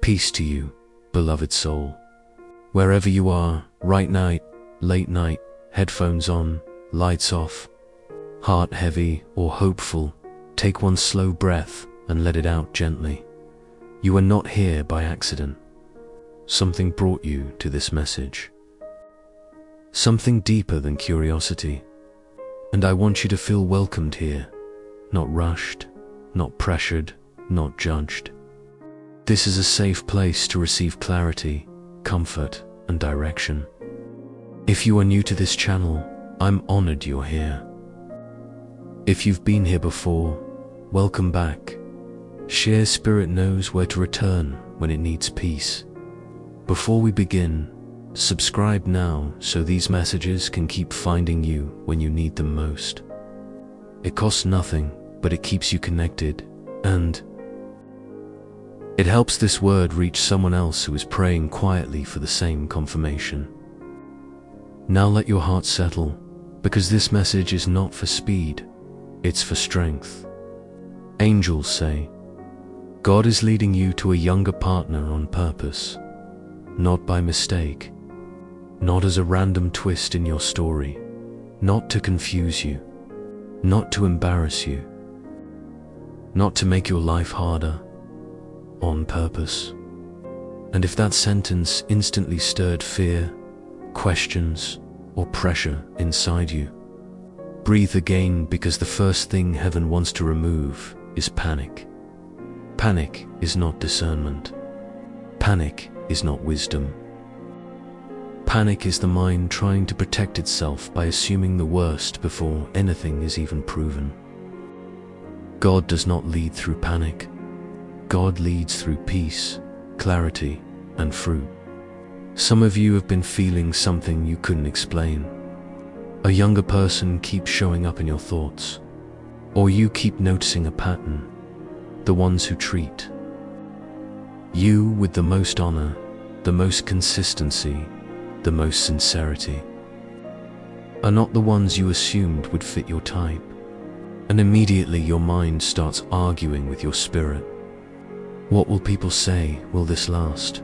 Peace to you, beloved soul. Wherever you are, right night, late night, headphones on, lights off, heart heavy or hopeful, take one slow breath and let it out gently. You are not here by accident. Something brought you to this message. Something deeper than curiosity. And I want you to feel welcomed here, not rushed, not pressured, not judged. This is a safe place to receive clarity, comfort, and direction. If you are new to this channel, I'm honored you're here. If you've been here before, welcome back. Share Spirit knows where to return when it needs peace. Before we begin, subscribe now so these messages can keep finding you when you need them most. It costs nothing, but it keeps you connected, and it helps this word reach someone else who is praying quietly for the same confirmation. Now let your heart settle, because this message is not for speed, it's for strength. Angels say, God is leading you to a younger partner on purpose, not by mistake, not as a random twist in your story, not to confuse you, not to embarrass you, not to make your life harder, on purpose. And if that sentence instantly stirred fear, questions, or pressure inside you, breathe again, because the first thing heaven wants to remove is panic. Panic is not discernment. Panic is not wisdom. Panic is the mind trying to protect itself by assuming the worst before anything is even proven. God does not lead through panic. God leads through peace, clarity, and fruit. Some of you have been feeling something you couldn't explain. A younger person keeps showing up in your thoughts, or you keep noticing a pattern. The ones who treat you with the most honor, the most consistency, the most sincerity, are not the ones you assumed would fit your type. And immediately your mind starts arguing with your spirit. What will people say? Will this last?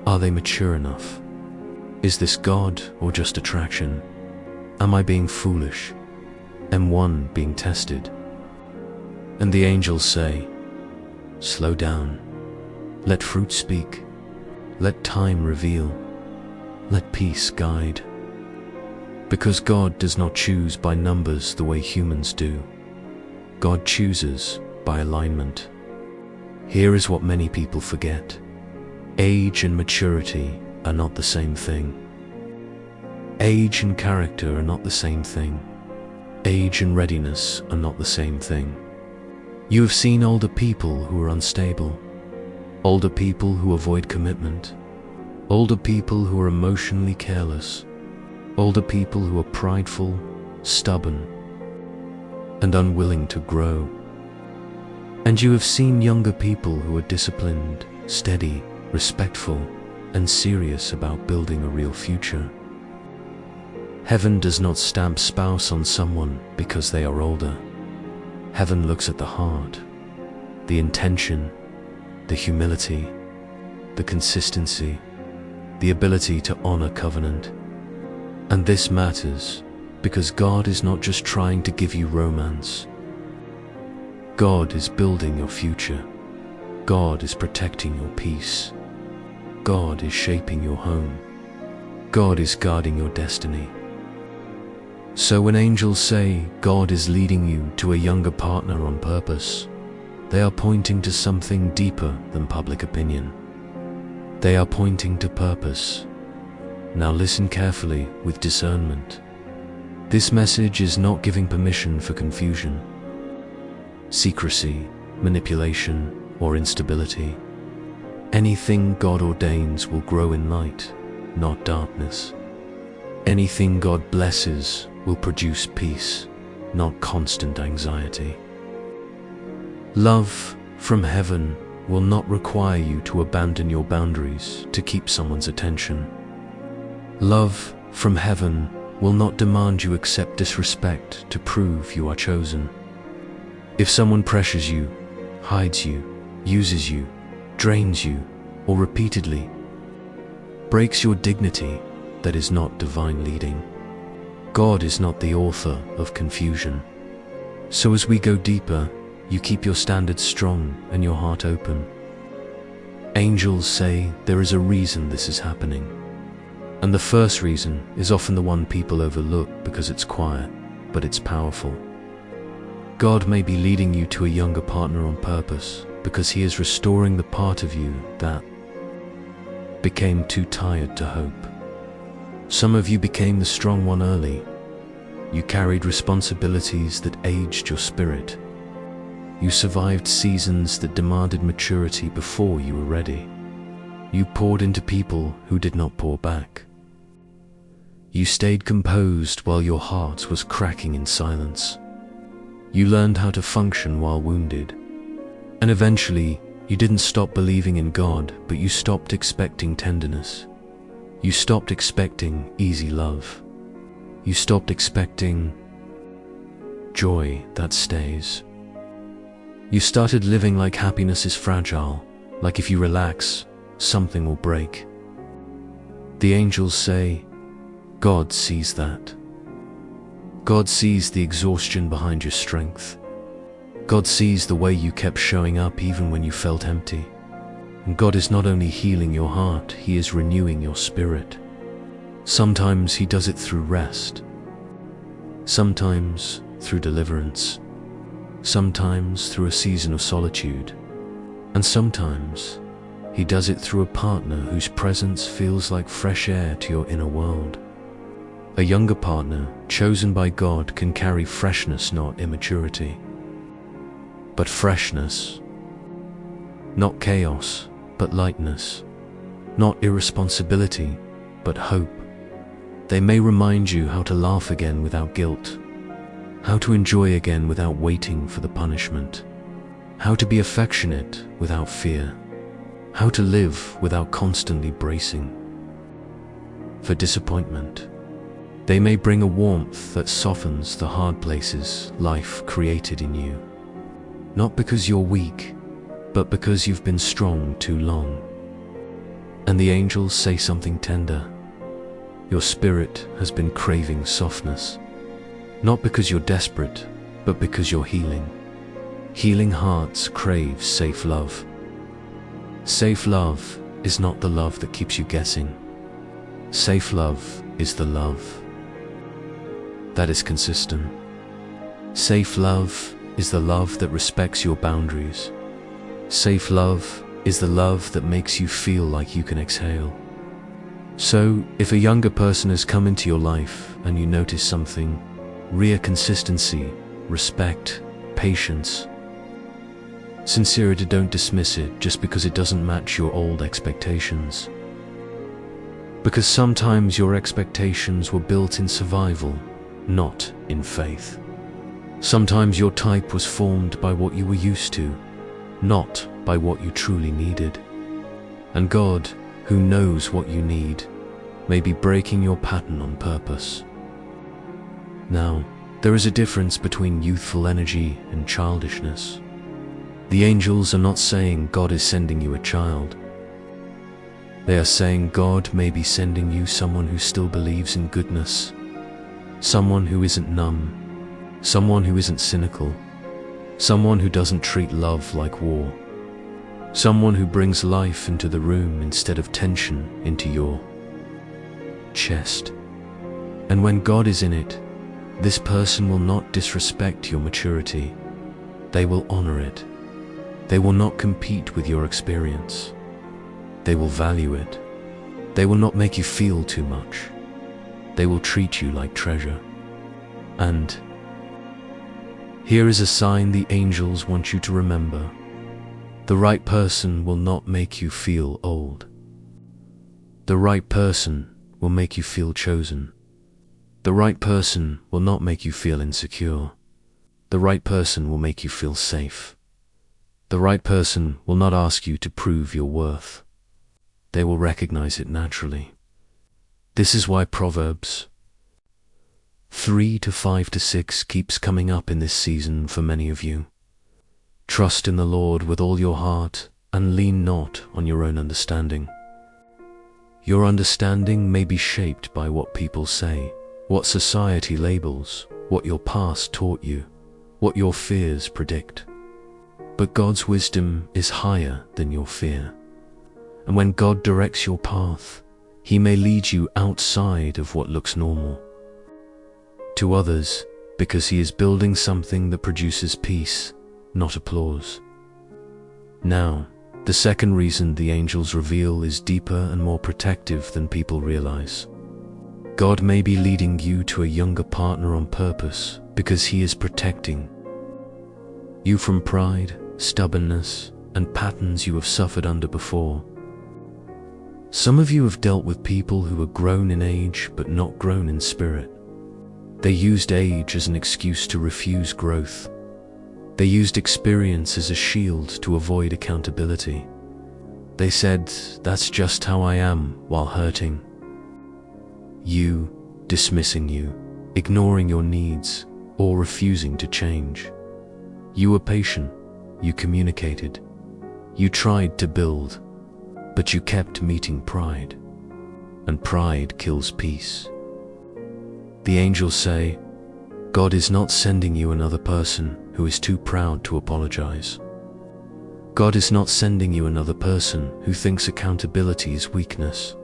Are they mature enough? Is this God or just attraction? Am I being foolish? Am one being tested? And the angels say, slow down. Let fruit speak. Let time reveal. Let peace guide. Because God does not choose by numbers the way humans do. God chooses by alignment. Here is what many people forget. Age and maturity are not the same thing. Age and character are not the same thing. Age and readiness are not the same thing. You have seen older people who are unstable, older people who avoid commitment, older people who are emotionally careless, older people who are prideful, stubborn, and unwilling to grow. And you have seen younger people who are disciplined, steady, respectful, and serious about building a real future. Heaven does not stamp spouse on someone because they are older. Heaven looks at the heart, the intention, the humility, the consistency, the ability to honor covenant. And this matters because God is not just trying to give you romance. God is building your future. God is protecting your peace. God is shaping your home. God is guarding your destiny. So when angels say God is leading you to a younger partner on purpose, they are pointing to something deeper than public opinion. They are pointing to purpose. Now listen carefully with discernment. This message is not giving permission for confusion, secrecy, manipulation, or instability. Anything God ordains will grow in light, not darkness. Anything God blesses will produce peace, not constant anxiety. Love from heaven will not require you to abandon your boundaries to keep someone's attention. Love from heaven will not demand you accept disrespect to prove you are chosen. If someone pressures you, hides you, uses you, drains you, or repeatedly breaks your dignity, that is not divine leading. God is not the author of confusion. So as we go deeper, you keep your standards strong and your heart open. Angels say there is a reason this is happening. And the first reason is often the one people overlook because it's quiet, but it's powerful. God may be leading you to a younger partner on purpose because He is restoring the part of you that became too tired to hope. Some of you became the strong one early. You carried responsibilities that aged your spirit. You survived seasons that demanded maturity before you were ready. You poured into people who did not pour back. You stayed composed while your heart was cracking in silence. You learned how to function while wounded. And eventually, you didn't stop believing in God, but you stopped expecting tenderness. You stopped expecting easy love. You stopped expecting joy that stays. You started living like happiness is fragile, like if you relax, something will break. The angels say, God sees that. God sees the exhaustion behind your strength. God sees the way you kept showing up even when you felt empty. And God is not only healing your heart, He is renewing your spirit. Sometimes He does it through rest. Sometimes through deliverance. Sometimes through a season of solitude. And sometimes He does it through a partner whose presence feels like fresh air to your inner world. A younger partner chosen by God can carry freshness, not immaturity. But freshness. Not chaos, but lightness. Not irresponsibility, but hope. They may remind you how to laugh again without guilt, how to enjoy again without waiting for the punishment, how to be affectionate without fear, how to live without constantly bracing for disappointment. They may bring a warmth that softens the hard places life created in you. Not because you're weak, but because you've been strong too long. And the angels say something tender. Your spirit has been craving softness. Not because you're desperate, but because you're healing. Healing hearts crave safe love. Safe love is not the love that keeps you guessing. Safe love is the love that is consistent. Safe love is the love that respects your boundaries. Safe love is the love that makes you feel like you can exhale. So, if a younger person has come into your life and you notice something, rare consistency, respect, patience, sincerity, don't dismiss it just because it doesn't match your old expectations. Because sometimes your expectations were built in survival, not in faith. Sometimes your type was formed by what you were used to, not by what you truly needed. And God, who knows what you need, may be breaking your pattern on purpose. Now, there is a difference between youthful energy and childishness. The angels are not saying God is sending you a child. They are saying God may be sending you someone who still believes in goodness, someone who isn't numb, someone who isn't cynical, someone who doesn't treat love like war, someone who brings life into the room instead of tension into your chest. And when God is in it, this person will not disrespect your maturity. They will honor it. They will not compete with your experience. They will value it. They will not make you feel too much. They will treat you like treasure. And here is a sign the angels want you to remember. The right person will not make you feel old. The right person will make you feel chosen. The right person will not make you feel insecure. The right person will make you feel safe. The right person will not ask you to prove your worth. They will recognize it naturally. This is why Proverbs 3:5-6 keeps coming up in this season for many of you. Trust in the Lord with all your heart and lean not on your own understanding. Your understanding may be shaped by what people say, what society labels, what your past taught you, what your fears predict. But God's wisdom is higher than your fear. And when God directs your path, He may lead you outside of what looks normal. To others, because He is building something that produces peace, not applause. Now, the second reason the angels reveal is deeper and more protective than people realize. God may be leading you to a younger partner on purpose because He is protecting you from pride, stubbornness, and patterns you have suffered under before. Some of you have dealt with people who are grown in age but not grown in spirit. They used age as an excuse to refuse growth. They used experience as a shield to avoid accountability. They said, "That's just how I am," while hurting you, dismissing you, ignoring your needs, or refusing to change. You were patient, you communicated, you tried to build, but you kept meeting pride, and pride kills peace. The angels say, God is not sending you another person who is too proud to apologize. God is not sending you another person who thinks accountability is weakness.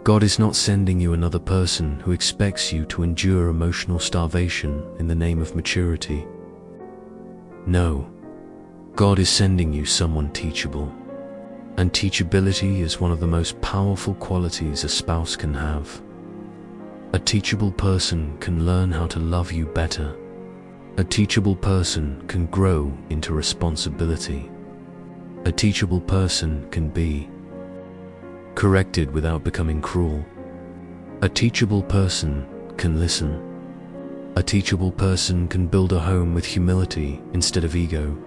God is not sending you another person who expects you to endure emotional starvation in the name of maturity. No, God is sending you someone teachable. And teachability is one of the most powerful qualities a spouse can have. A teachable person can learn how to love you better. A teachable person can grow into responsibility. A teachable person can be corrected without becoming cruel. A teachable person can listen. A teachable person can build a home with humility instead of ego.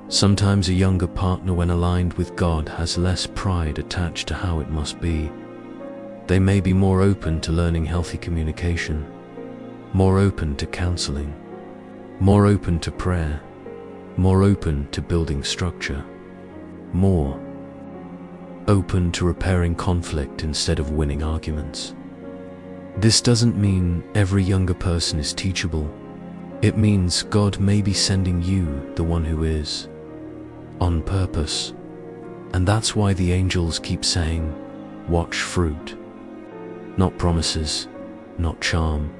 Sometimes a younger partner, when aligned with God, has less pride attached to how it must be. They may be more open to learning healthy communication, more open to counseling, more open to prayer, more open to building structure, more open to repairing conflict instead of winning arguments. This doesn't mean every younger person is teachable. It means God may be sending you the one who is, on purpose. And that's why the angels keep saying, watch fruit. Not promises, not charm.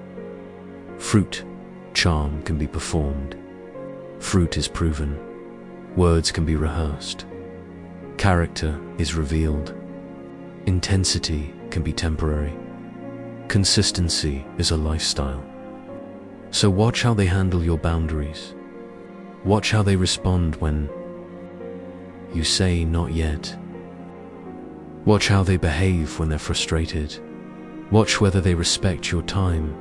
Fruit, charm can be performed. Fruit is proven. Words can be rehearsed. Character is revealed. Intensity can be temporary. Consistency is a lifestyle. So watch how they handle your boundaries. Watch how they respond when you say not yet. Watch how they behave when they're frustrated. Watch whether they respect your time.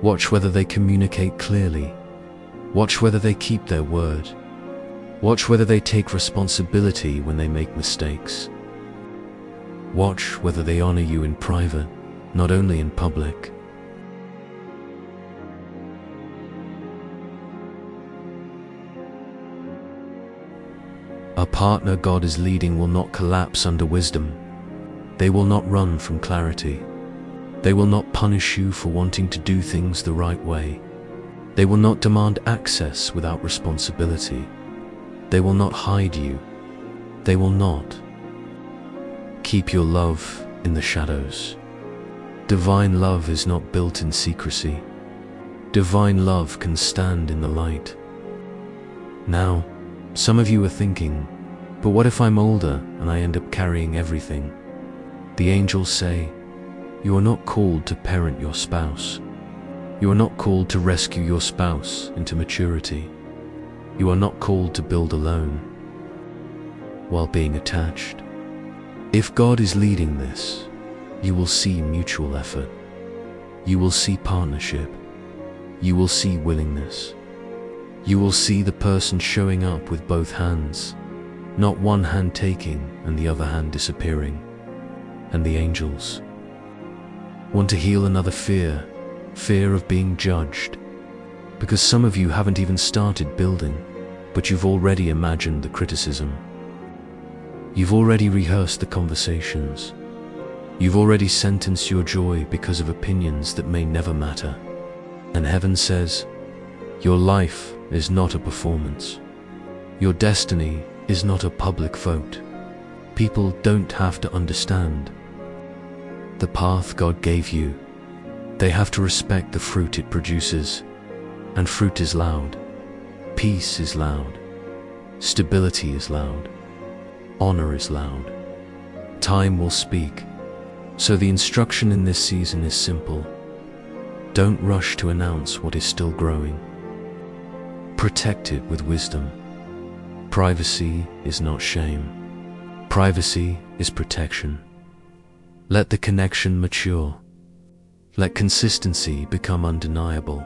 Watch whether they communicate clearly. Watch whether they keep their word. Watch whether they take responsibility when they make mistakes. Watch whether they honor you in private, not only in public. A partner God is leading will not collapse under wisdom. They will not run from clarity. They will not punish you for wanting to do things the right way. They will not demand access without responsibility. They will not hide you. They will not keep your love in the shadows. Divine love is not built in secrecy. Divine love can stand in the light. Now, some of you are thinking, but what if I'm older and I end up carrying everything? The angels say, you are not called to parent your spouse. You are not called to rescue your spouse into maturity. You are not called to build alone while being attached. If God is leading this, you will see mutual effort. You will see partnership. You will see willingness. You will see the person showing up with both hands, not one hand taking and the other hand disappearing. And the angels want to heal another fear of being judged. Because some of you haven't even started building, but you've already imagined the criticism. You've already rehearsed the conversations. You've already sentenced your joy because of opinions that may never matter. And heaven says, your life is not a performance. Your destiny is not a public vote. People don't have to understand the path God gave you. They have to respect the fruit it produces. And fruit is loud. Peace is loud. Stability is loud. Honor is loud. Time will speak. So the instruction in this season is simple. Don't rush to announce what is still growing. Protect it with wisdom. Privacy is not shame. Privacy is protection. Let the connection mature. Let consistency become undeniable.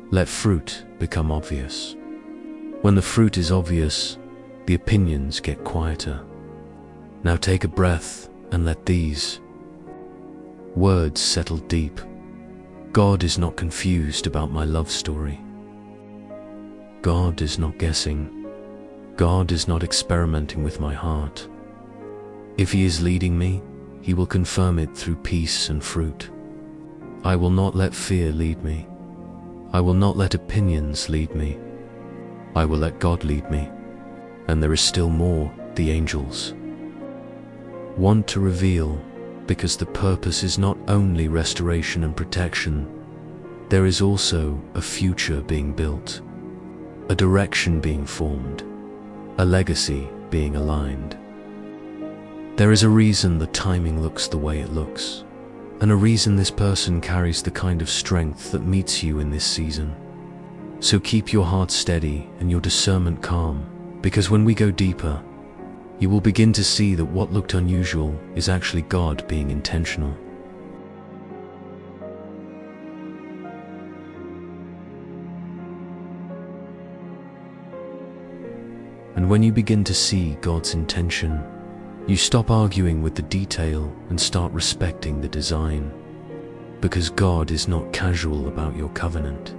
Let fruit become obvious. When the fruit is obvious, the opinions get quieter. Now take a breath and let these words settle deep. God is not confused about my love story. God is not guessing. God is not experimenting with my heart. If He is leading me, He will confirm it through peace and fruit. I will not let fear lead me. I will not let opinions lead me. I will let God lead me. And there is still more, the angels want to reveal, because the purpose is not only restoration and protection, there is also a future being built, a direction being formed, a legacy being aligned. There is a reason the timing looks the way it looks, and a reason this person carries the kind of strength that meets you in this season. So keep your heart steady and your discernment calm, because when we go deeper, you will begin to see that what looked unusual is actually God being intentional. And when you begin to see God's intention, you stop arguing with the detail and start respecting the design. Because God is not casual about your covenant.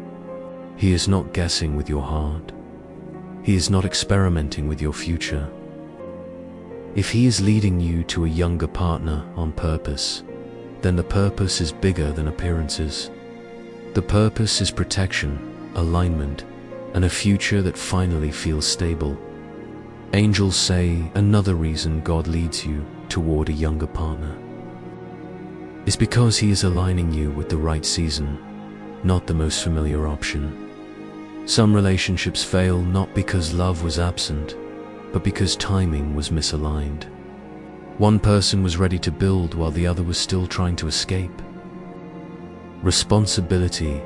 He is not guessing with your heart. He is not experimenting with your future. If He is leading you to a younger partner on purpose, then the purpose is bigger than appearances. The purpose is protection, alignment, and a future that finally feels stable. Angels say another reason God leads you toward a younger partner is because He is aligning you with the right season, not the most familiar option. Some relationships fail not because love was absent, but because timing was misaligned. One person was ready to build while the other was still trying to escape. Responsibility.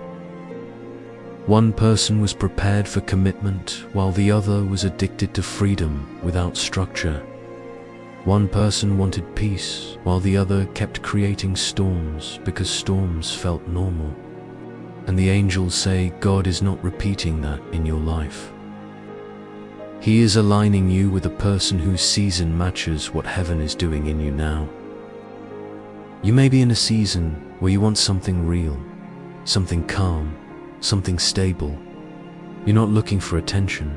One person was prepared for commitment while the other was addicted to freedom without structure. One person wanted peace while the other kept creating storms because storms felt normal. And the angels say God is not repeating that in your life. He is aligning you with a person whose season matches what heaven is doing in you now. You may be in a season where you want something real, something calm, something stable. You're not looking for attention.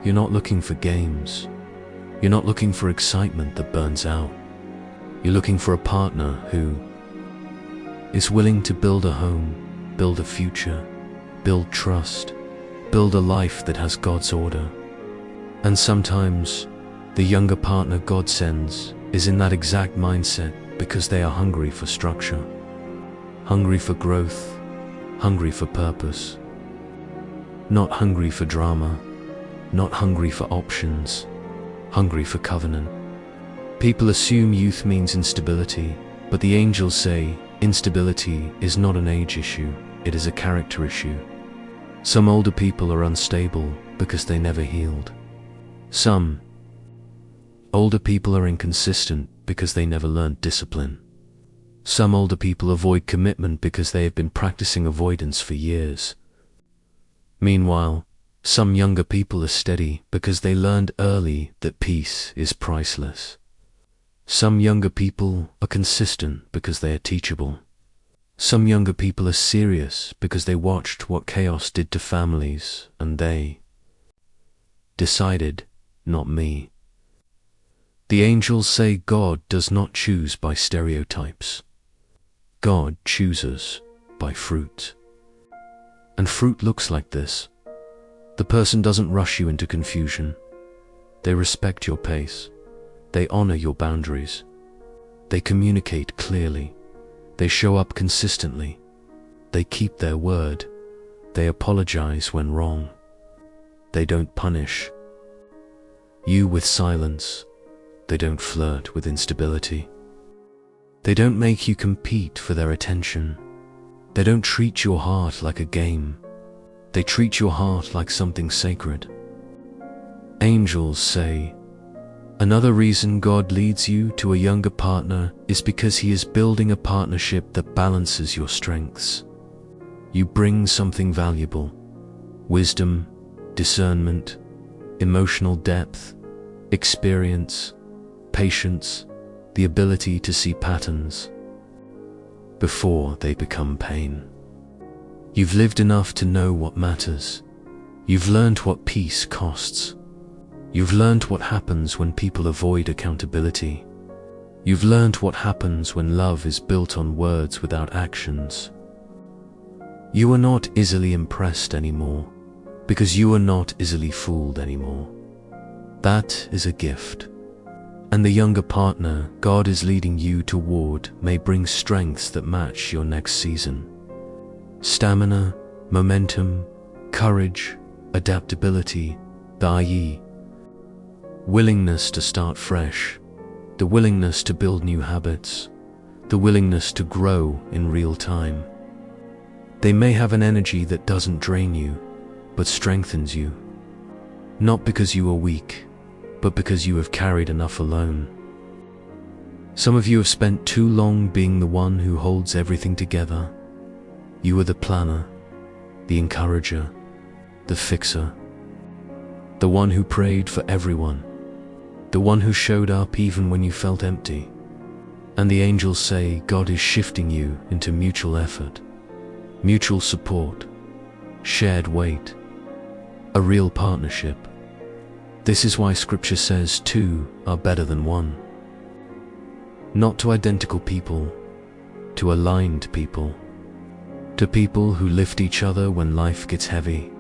You're not looking for games. You're not looking for excitement that burns out. You're looking for a partner who is willing to build a home, build a future, build trust, build a life that has God's order. And sometimes, the younger partner God sends is in that exact mindset because they are hungry for structure, hungry for growth, hungry for purpose. Not hungry for drama, not hungry for options, hungry for covenant. People assume youth means instability, but the angels say instability is not an age issue, it is a character issue. Some older people are unstable because they never healed. Some older people are inconsistent because they never learned discipline. Some older people avoid commitment because they have been practicing avoidance for years. Meanwhile, some younger people are steady because they learned early that peace is priceless. Some younger people are consistent because they are teachable. Some younger people are serious because they watched what chaos did to families and they decided, not me. The angels say God does not choose by stereotypes. God chooses by fruit. And fruit looks like this. The person doesn't rush you into confusion. They respect your pace. They honor your boundaries. They communicate clearly. They show up consistently. They keep their word. They apologize when wrong. They don't punish you with silence. They don't flirt with instability. They don't make you compete for their attention. They don't treat your heart like a game. They treat your heart like something sacred. Angels say, another reason God leads you to a younger partner is because He is building a partnership that balances your strengths. You bring something valuable: wisdom, discernment, emotional depth, experience, patience, the ability to see patterns before they become pain. You've lived enough to know what matters. You've learned what peace costs. You've learned what happens when people avoid accountability. You've learned what happens when love is built on words without actions. You are not easily impressed anymore, because you are not easily fooled anymore. That is a gift. And the younger partner God is leading you toward may bring strengths that match your next season. Stamina, momentum, courage, adaptability, the willingness to start fresh, the willingness to build new habits, the willingness to grow in real time. They may have an energy that doesn't drain you, but strengthens you. Not because you are weak, but because you have carried enough alone. Some of you have spent too long being the one who holds everything together. You were the planner, the encourager, the fixer, the one who prayed for everyone, the one who showed up even when you felt empty. And the angels say God is shifting you into mutual effort, mutual support, shared weight, a real partnership. This is why Scripture says two are better than one. Not to identical people, to aligned people. To people who lift each other when life gets heavy.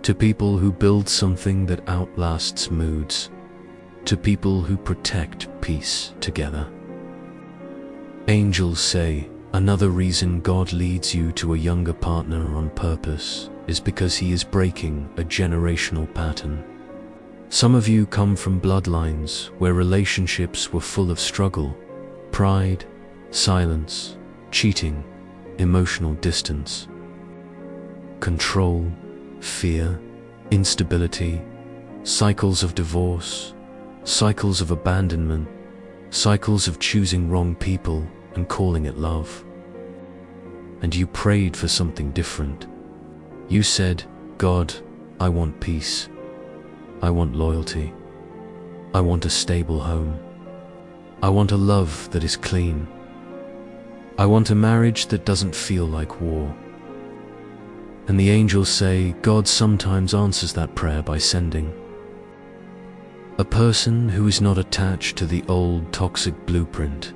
To people who build something that outlasts moods. To people who protect peace together. Angels say another reason God leads you to a younger partner on purpose is because He is breaking a generational pattern. Some of you come from bloodlines where relationships were full of struggle, pride, silence, cheating, emotional distance, control, fear, instability, cycles of divorce, cycles of abandonment, cycles of choosing wrong people and calling it love. And you prayed for something different. You said, God, I want peace. I want loyalty. I want a stable home. I want a love that is clean. I want a marriage that doesn't feel like war. And the angels say God sometimes answers that prayer by sending a person who is not attached to the old toxic blueprint,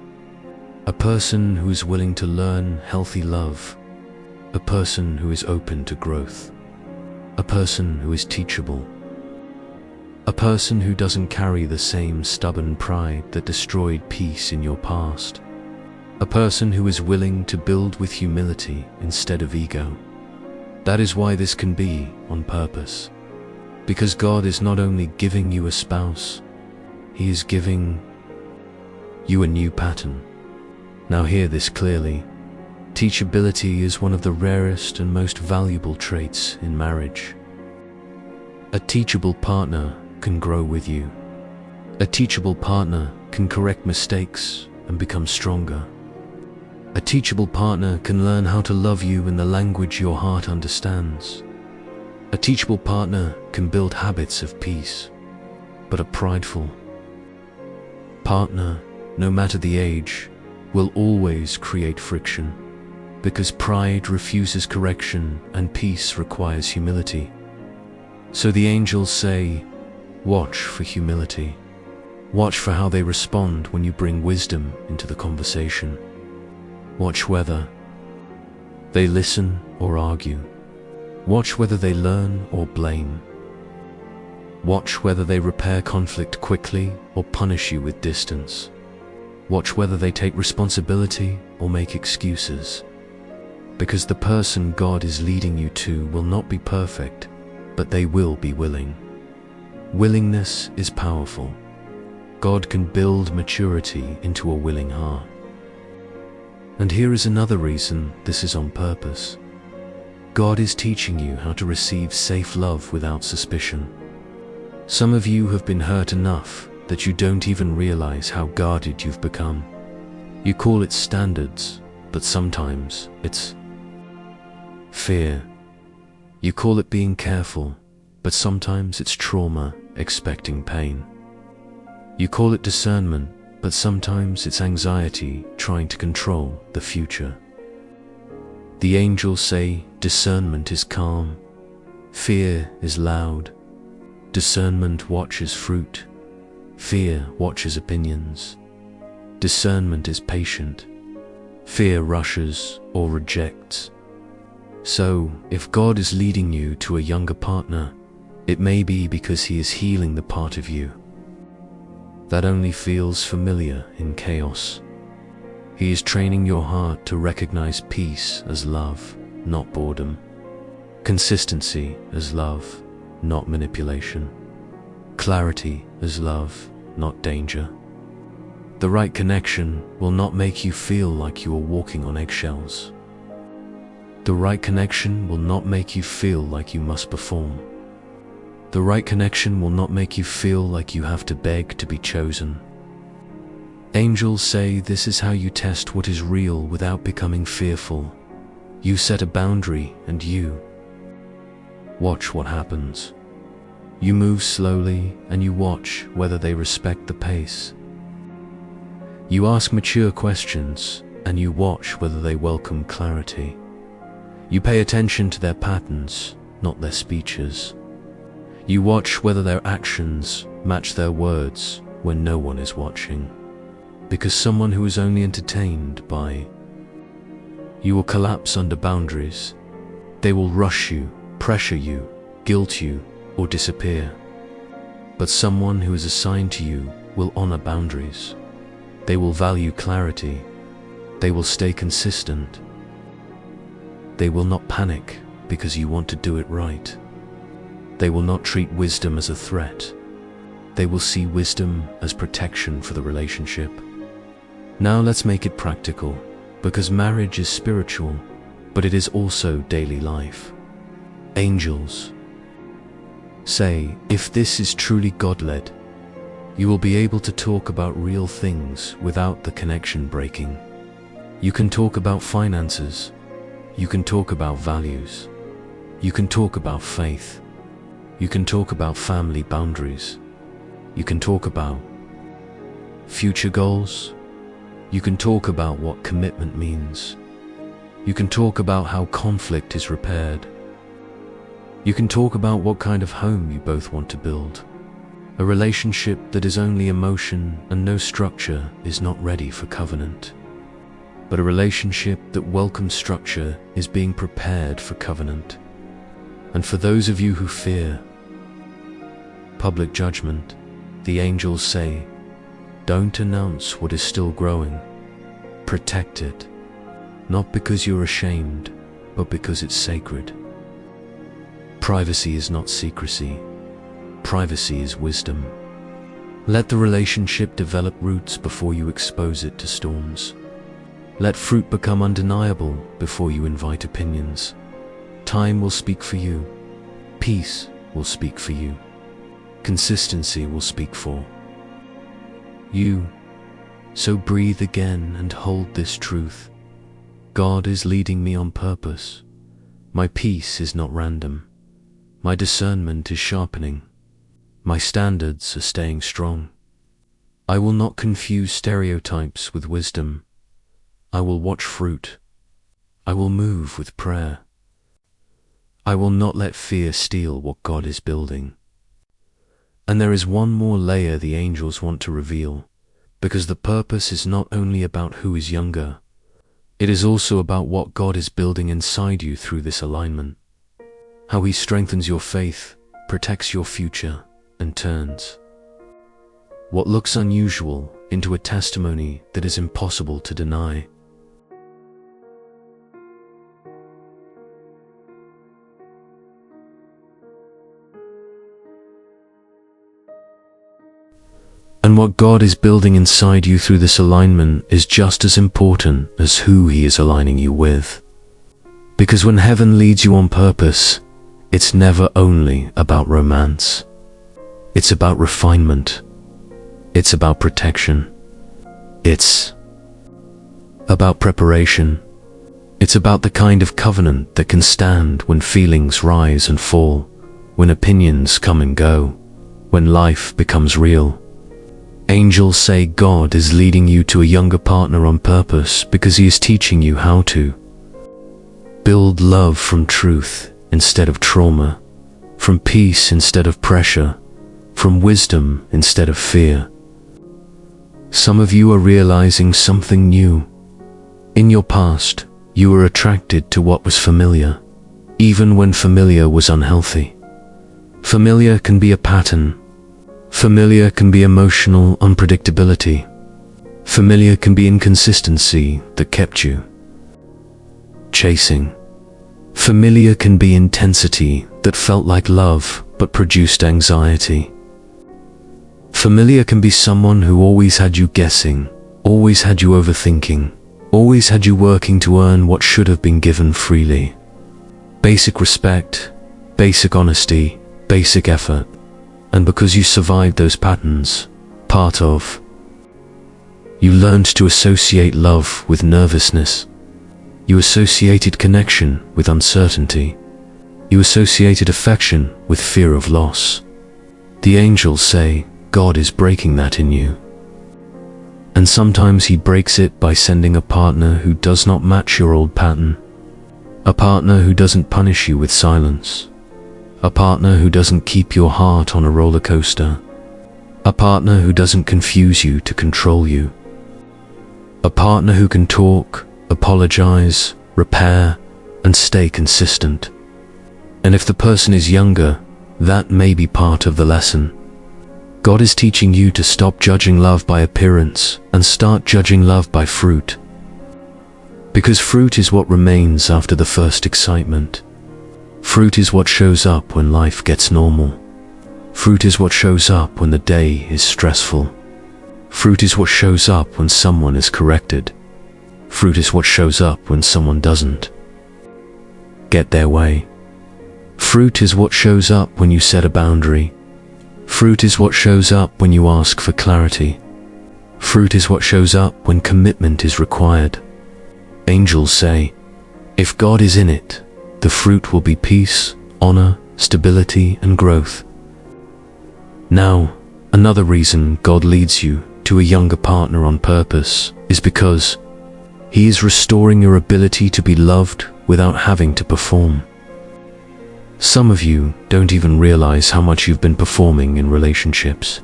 a person who is willing to learn healthy love, a person who is open to growth, a person who is teachable, a person who doesn't carry the same stubborn pride that destroyed peace in your past, a person who is willing to build with humility instead of ego. That is why this can be on purpose. Because God is not only giving you a spouse, He is giving you a new pattern. Now hear this clearly. Teachability is one of the rarest and most valuable traits in marriage. A teachable partner can grow with you. A teachable partner can correct mistakes and become stronger. A teachable partner can learn how to love you in the language your heart understands. A teachable partner can build habits of peace, but a prideful partner, no matter the age, will always create friction, because pride refuses correction and peace requires humility. So the angels say, watch for humility. Watch for how they respond when you bring wisdom into the conversation. Watch whether they listen or argue. Watch whether they learn or blame. Watch whether they repair conflict quickly or punish you with distance. Watch whether they take responsibility or make excuses. Because the person God is leading you to will not be perfect, but they will be willing. Willingness is powerful. God can build maturity into a willing heart. And here is another reason this is on purpose. God is teaching you how to receive safe love without suspicion. Some of you have been hurt enough that you don't even realize how guarded you've become. You call it standards, but sometimes it's fear. You call it being careful, but sometimes it's trauma expecting pain. You call it discernment, but sometimes it's anxiety trying to control the future. The angels say discernment is calm, fear is loud. Discernment watches fruit, fear watches opinions. Discernment is patient, fear rushes or rejects. So, if God is leading you to a younger partner, it may be because He is healing the part of you that only feels familiar in chaos. He is training your heart to recognize peace as love, not boredom. Consistency as love, not manipulation. Clarity as love, not danger. The right connection will not make you feel like you are walking on eggshells. The right connection will not make you feel like you must perform. The right connection will not make you feel like you have to beg to be chosen. Angels say this is how you test what is real without becoming fearful. You set a boundary and you watch what happens. You move slowly and you watch whether they respect the pace. You ask mature questions and you watch whether they welcome clarity. You pay attention to their patterns, not their speeches. You watch whether their actions match their words when no one is watching. Because someone who is only entertained by you will collapse under boundaries. They will rush you, pressure you, guilt you, or disappear. But someone who is assigned to you will honor boundaries. They will value clarity. They will stay consistent. They will not panic because you want to do it right. They will not treat wisdom as a threat. They will see wisdom as protection for the relationship. Now let's make it practical, because marriage is spiritual, but it is also daily life. Angels say, if this is truly God-led, you will be able to talk about real things without the connection breaking. You can talk about finances. You can talk about values. You can talk about faith. You can talk about family boundaries. You can talk about future goals. You can talk about what commitment means. You can talk about how conflict is repaired. You can talk about what kind of home you both want to build. A relationship that is only emotion and no structure is not ready for covenant. But a relationship that welcomes structure is being prepared for covenant. And for those of you who fear public judgment, the angels say, don't announce what is still growing. Protect it, not because you're ashamed, but because it's sacred. Privacy is not secrecy. Privacy is wisdom. Let the relationship develop roots before you expose it to storms. Let fruit become undeniable before you invite opinions. Time will speak for you. Peace will speak for you. Consistency will speak for you. So breathe again and hold this truth. God is leading me on purpose. My peace is not random. My discernment is sharpening. My standards are staying strong. I will not confuse stereotypes with wisdom. I will watch fruit. I will move with prayer. I will not let fear steal what God is building. And there is one more layer the angels want to reveal, because the purpose is not only about who is younger, it is also about what God is building inside you through this alignment. How He strengthens your faith, protects your future, and turns what looks unusual into a testimony that is impossible to deny. And what God is building inside you through this alignment is just as important as who He is aligning you with. Because when heaven leads you on purpose, it's never only about romance. It's about refinement. It's about protection. It's about preparation. It's about the kind of covenant that can stand when feelings rise and fall, when opinions come and go, when life becomes real. Angels say God is leading you to a younger partner on purpose because He is teaching you how to build love from truth instead of trauma, from peace instead of pressure, from wisdom instead of fear. Some of you are realizing something new. In your past, you were attracted to what was familiar, even when familiar was unhealthy. Familiar can be a pattern. Familiar can be emotional unpredictability. Familiar can be inconsistency that kept you chasing. Familiar can be intensity that felt like love but produced anxiety. Familiar can be someone who always had you guessing, always had you overthinking, always had you working to earn what should have been given freely. Basic respect, basic honesty, basic effort. And because you survived those patterns, you learned to associate love with nervousness. You associated connection with uncertainty. You associated affection with fear of loss. The angels say God is breaking that in you. And sometimes He breaks it by sending a partner who does not match your old pattern. A partner who doesn't punish you with silence. A partner who doesn't keep your heart on a roller coaster. A partner who doesn't confuse you to control you. A partner who can talk, apologize, repair, and stay consistent. And if the person is younger, that may be part of the lesson. God is teaching you to stop judging love by appearance and start judging love by fruit. Because fruit is what remains after the first excitement. Fruit is what shows up when life gets normal. Fruit is what shows up when the day is stressful. Fruit is what shows up when someone is corrected. Fruit is what shows up when someone doesn't get their way. Fruit is what shows up when you set a boundary. Fruit is what shows up when you ask for clarity. Fruit is what shows up when commitment is required. Angels say, if God is in it, the fruit will be peace, honor, stability, and growth. Now, another reason God leads you to a younger partner on purpose is because He is restoring your ability to be loved without having to perform. Some of you don't even realize how much you've been performing in relationships.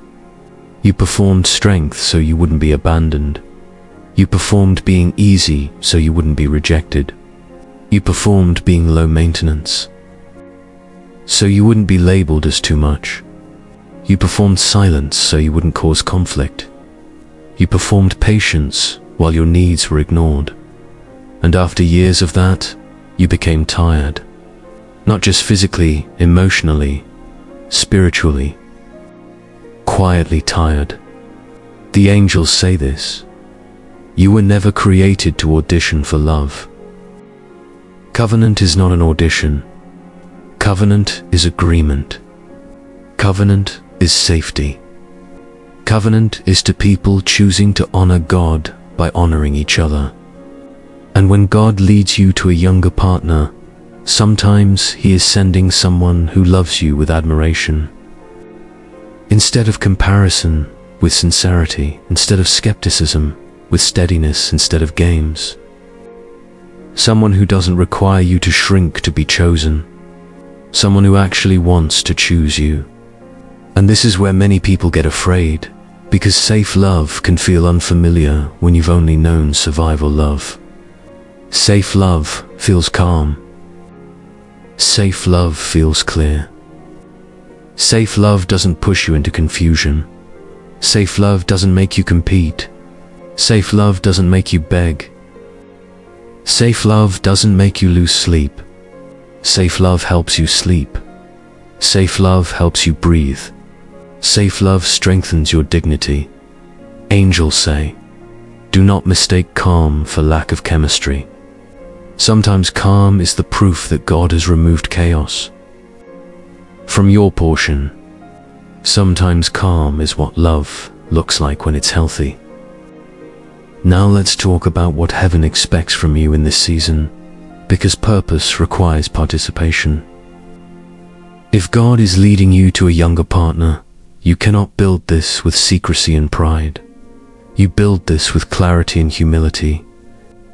You performed strength so you wouldn't be abandoned. You performed being easy so you wouldn't be rejected. You performed being low maintenance so you wouldn't be labeled as too much. You performed silence so you wouldn't cause conflict. You performed patience while your needs were ignored. And after years of that, you became tired. Not just physically, emotionally, spiritually. Quietly tired. The angels say this. You were never created to audition for love. Covenant is not an audition. Covenant is agreement. Covenant is safety. Covenant is to people choosing to honor God by honoring each other. And when God leads you to a younger partner, sometimes He is sending someone who loves you with admiration. Instead of comparison, with sincerity. Instead of skepticism, with steadiness instead of games. Someone who doesn't require you to shrink to be chosen. Someone who actually wants to choose you. And this is where many people get afraid, because safe love can feel unfamiliar when you've only known survival love. Safe love feels calm. Safe love feels clear. Safe love doesn't push you into confusion. Safe love doesn't make you compete. Safe love doesn't make you beg. Safe love doesn't make you lose sleep. Safe love helps you sleep. Safe love helps you breathe. Safe love strengthens your dignity. Angels say, do not mistake calm for lack of chemistry. Sometimes calm is the proof that God has removed chaos from your portion. Sometimes calm is what love looks like when it's healthy. Now let's talk about what heaven expects from you in this season, because purpose requires participation. If God is leading you to a younger partner, you cannot build this with secrecy and pride. You build this with clarity and humility.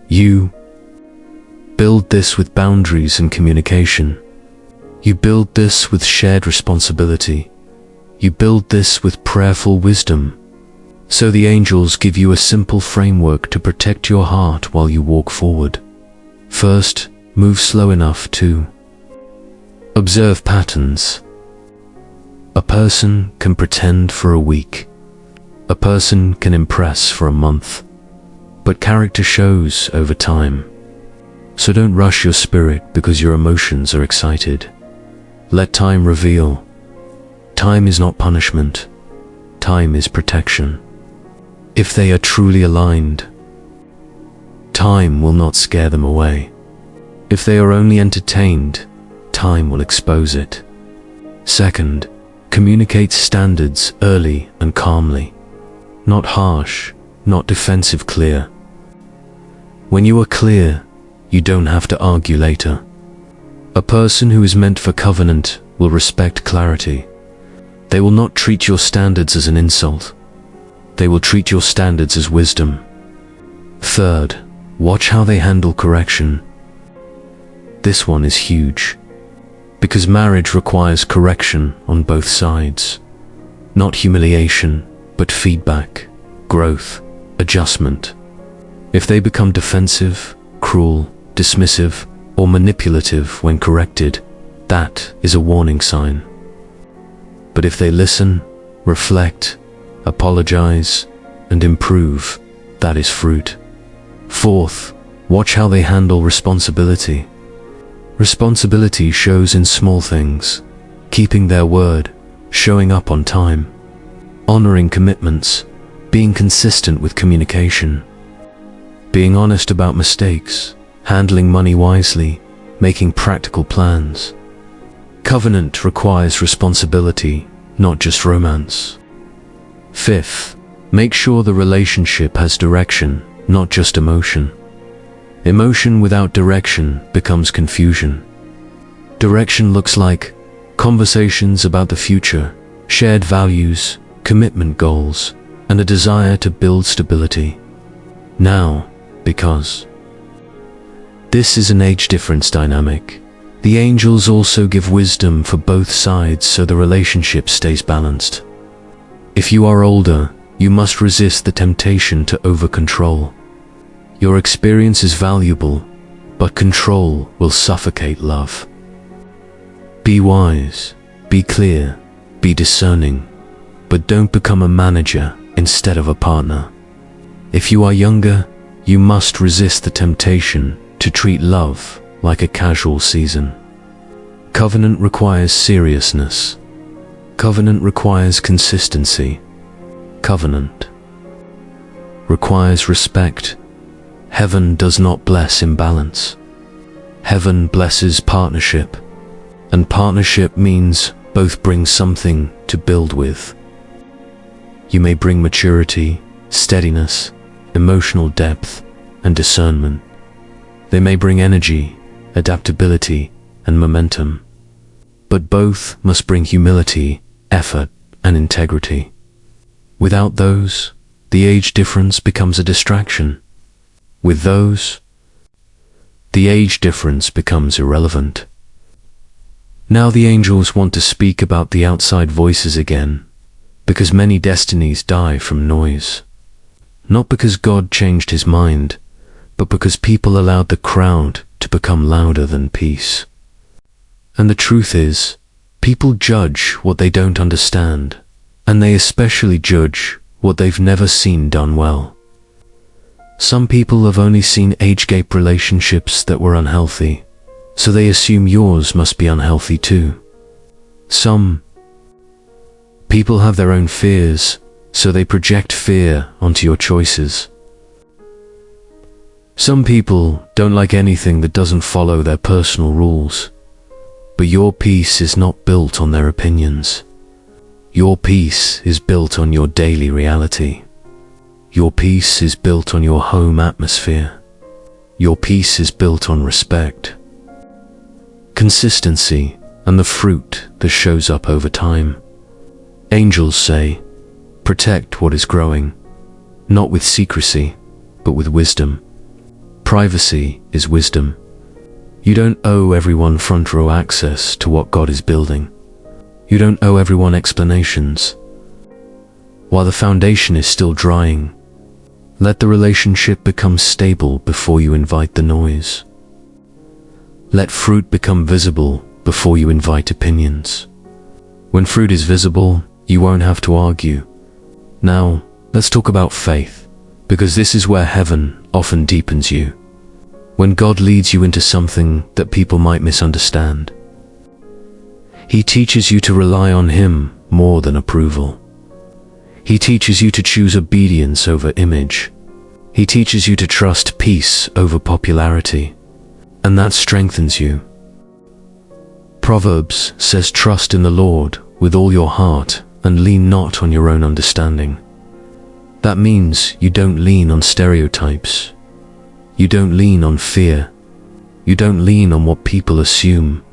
You build this with boundaries and communication. You build this with shared responsibility. You build this with prayerful wisdom. So the angels give you a simple framework to protect your heart while you walk forward. First, move slow enough to observe patterns. A person can pretend for a week. A person can impress for a month. But character shows over time. So don't rush your spirit because your emotions are excited. Let time reveal. Time is not punishment. Time is protection. If they are truly aligned, time will not scare them away. If they are only entertained, time will expose it. Second, communicate standards early and calmly. Not harsh, not defensive, clear. When you are clear, you don't have to argue later. A person who is meant for covenant will respect clarity. They will not treat your standards as an insult. They will treat your standards as wisdom. Third, watch how they handle correction. This one is huge, because marriage requires correction on both sides. Not humiliation, but feedback, growth, adjustment. If they become defensive, cruel, dismissive, or manipulative when corrected, that is a warning sign. But if they listen, reflect, apologize, and improve, that is fruit. Fourth, watch how they handle responsibility. Responsibility shows in small things: keeping their word, showing up on time, honoring commitments, being consistent with communication, being honest about mistakes, handling money wisely, making practical plans. Covenant requires responsibility, not just romance. Fifth, make sure the relationship has direction, not just emotion. Emotion without direction becomes confusion. Direction looks like conversations about the future, shared values, commitment goals, and a desire to build stability. Now, because this is an age difference dynamic, the angels also give wisdom for both sides so the relationship stays balanced. If you are older, you must resist the temptation to over-control. Your experience is valuable, but control will suffocate love. Be wise, be clear, be discerning, but don't become a manager instead of a partner. If you are younger, you must resist the temptation to treat love like a casual season. Covenant requires seriousness. Covenant requires consistency. Covenant requires respect. Heaven does not bless imbalance. Heaven blesses partnership, and partnership means both bring something to build with. You may bring maturity, steadiness, emotional depth, and discernment. They may bring energy, adaptability, and momentum. But both must bring humility, effort, and integrity. Without those, the age difference becomes a distraction. With those, the age difference becomes irrelevant. Now the angels want to speak about the outside voices again, because many destinies die from noise. Not because God changed his mind, but because people allowed the crowd to become louder than peace. And the truth is, people judge what they don't understand, and they especially judge what they've never seen done well. Some people have only seen age-gap relationships that were unhealthy, so they assume yours must be unhealthy too. Some people have their own fears, so they project fear onto your choices. Some people don't like anything that doesn't follow their personal rules, but your peace is not built on their opinions. Your peace is built on your daily reality. Your peace is built on your home atmosphere. Your peace is built on respect, consistency, and the fruit that shows up over time. Angels say, protect what is growing, not with secrecy, but with wisdom. Privacy is wisdom. You don't owe everyone front row access to what God is building. You don't owe everyone explanations. While the foundation is still drying, let the relationship become stable before you invite the noise. Let fruit become visible before you invite opinions. When fruit is visible, you won't have to argue. Now, let's talk about faith, because this is where heaven often deepens you. When God leads you into something that people might misunderstand, He teaches you to rely on Him more than approval. He teaches you to choose obedience over image. He teaches you to trust peace over popularity, and that strengthens you. Proverbs says, trust in the Lord with all your heart and lean not on your own understanding. That means you don't lean on stereotypes. You don't lean on fear. You don't lean on what people assume.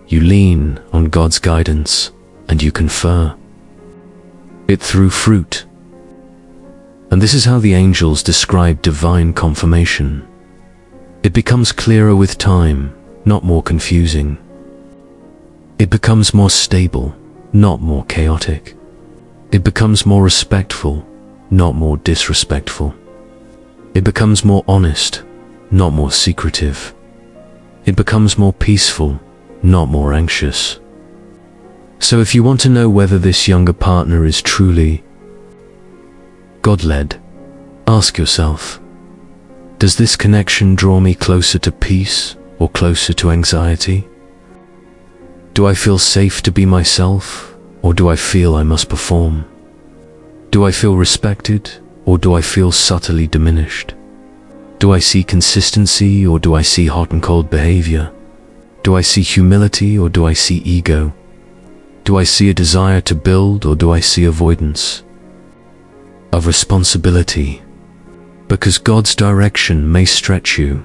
You lean on God's guidance, and you confer it through fruit. And this is how the angels describe divine confirmation. It becomes clearer with time, not more confusing. It becomes more stable, not more chaotic. It becomes more respectful, not more disrespectful. It becomes more honest, not more secretive. It becomes more peaceful, not more anxious. So if you want to know whether this younger partner is truly God-led, ask yourself, does this connection draw me closer to peace or closer to anxiety? Do I feel safe to be myself, or do I feel I must perform? Do I feel respected, or do I feel subtly diminished? Do I see consistency, or do I see hot and cold behavior? Do I see humility, or do I see ego? Do I see a desire to build, or do I see avoidance of responsibility? Because God's direction may stretch you,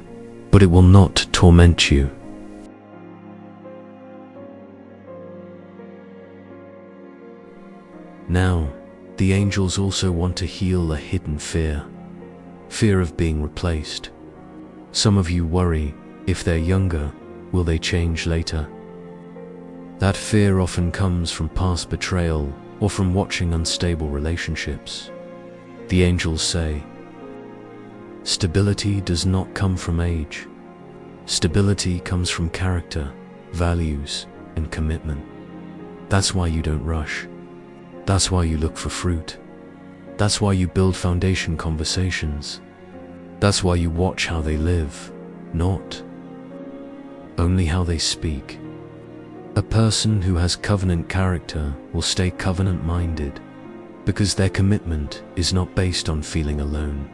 but it will not torment you. Now, the angels also want to heal a hidden fear. Fear of being replaced. Some of you worry, if they're younger, will they change later? That fear often comes from past betrayal or from watching unstable relationships. The angels say, stability does not come from age. Stability comes from character, values, and commitment. That's why you don't rush. That's why you look for fruit. That's why you build foundation conversations. That's why you watch how they live, not only how they speak. A person who has covenant character will stay covenant-minded because their commitment is not based on feeling alone.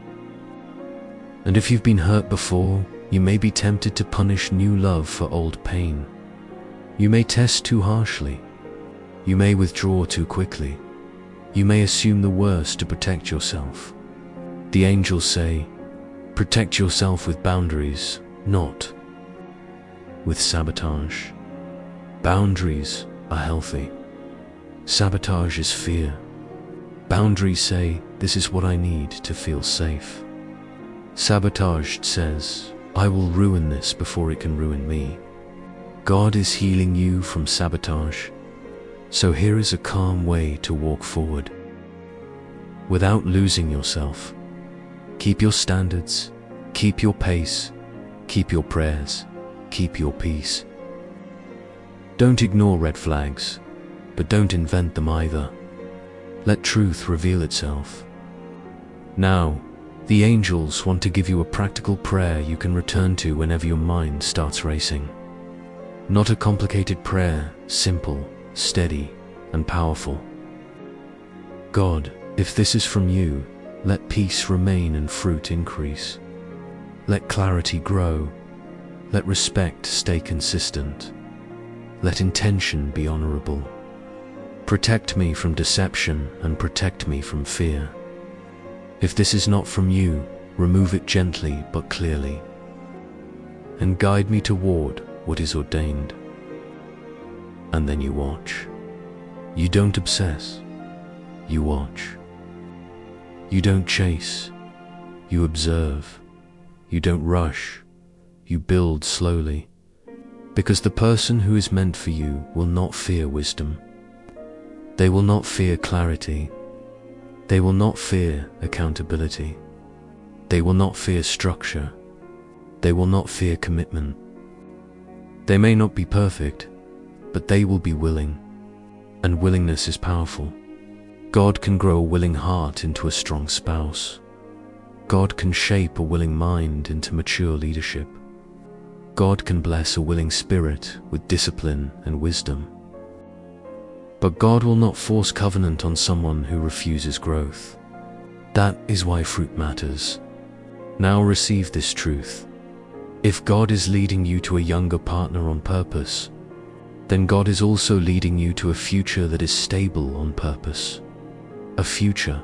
And if you've been hurt before, you may be tempted to punish new love for old pain. You may test too harshly. You may withdraw too quickly. You may assume the worst to protect yourself. The angels say, protect yourself with boundaries, not with sabotage. Boundaries are healthy. Sabotage is fear. Boundaries say, this is what I need to feel safe. Sabotage says, I will ruin this before it can ruin me. God is healing you from sabotage. So here is a calm way to walk forward without losing yourself. Keep your standards, keep your pace, keep your prayers, keep your peace. Don't ignore red flags, but don't invent them either. Let truth reveal itself. Now, the angels want to give you a practical prayer you can return to whenever your mind starts racing. Not a complicated prayer, simple, steady, and powerful. God, if this is from you, let peace remain and fruit increase. Let clarity grow. Let respect stay consistent. Let intention be honorable. Protect me from deception and protect me from fear. If this is not from you, remove it gently but clearly, and guide me toward what is ordained. And then you watch. You don't obsess, you watch. You don't chase, you observe. You don't rush, you build slowly. Because the person who is meant for you will not fear wisdom. They will not fear clarity. They will not fear accountability. They will not fear structure. They will not fear commitment. They may not be perfect, but they will be willing. And willingness is powerful. God can grow a willing heart into a strong spouse. God can shape a willing mind into mature leadership. God can bless a willing spirit with discipline and wisdom. But God will not force covenant on someone who refuses growth. That is why fruit matters. Now receive this truth. If God is leading you to a younger partner on purpose, then God is also leading you to a future that is stable on purpose. A future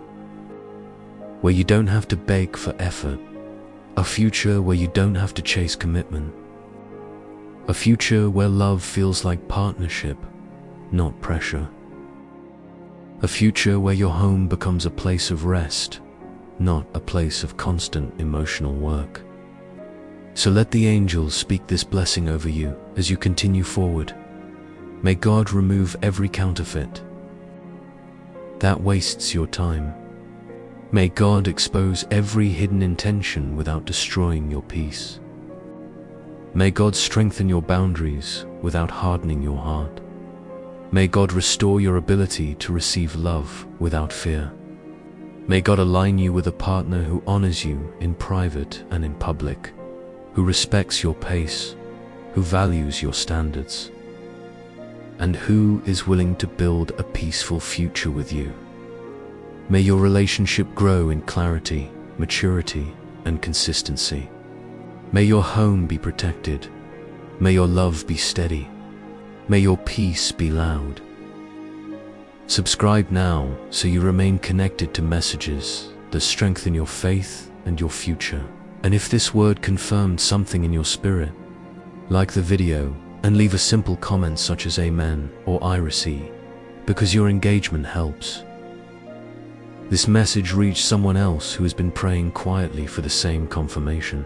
where you don't have to beg for effort. A future where you don't have to chase commitment. A future where love feels like partnership, not pressure. A future where your home becomes a place of rest, not a place of constant emotional work. So let the angels speak this blessing over you as you continue forward. May God remove every counterfeit that wastes your time. May God expose every hidden intention without destroying your peace. May God strengthen your boundaries without hardening your heart. May God restore your ability to receive love without fear. May God align you with a partner who honors you in private and in public, who respects your pace, who values your standards, and who is willing to build a peaceful future with you. May your relationship grow in clarity, maturity, and consistency. May your home be protected. May your love be steady. May your peace be loud. Subscribe now so you remain connected to messages that strengthen your faith and your future. And if this word confirmed something in your spirit, like the video and leave a simple comment such as Amen or I receive, because your engagement helps. This message reached someone else who has been praying quietly for the same confirmation.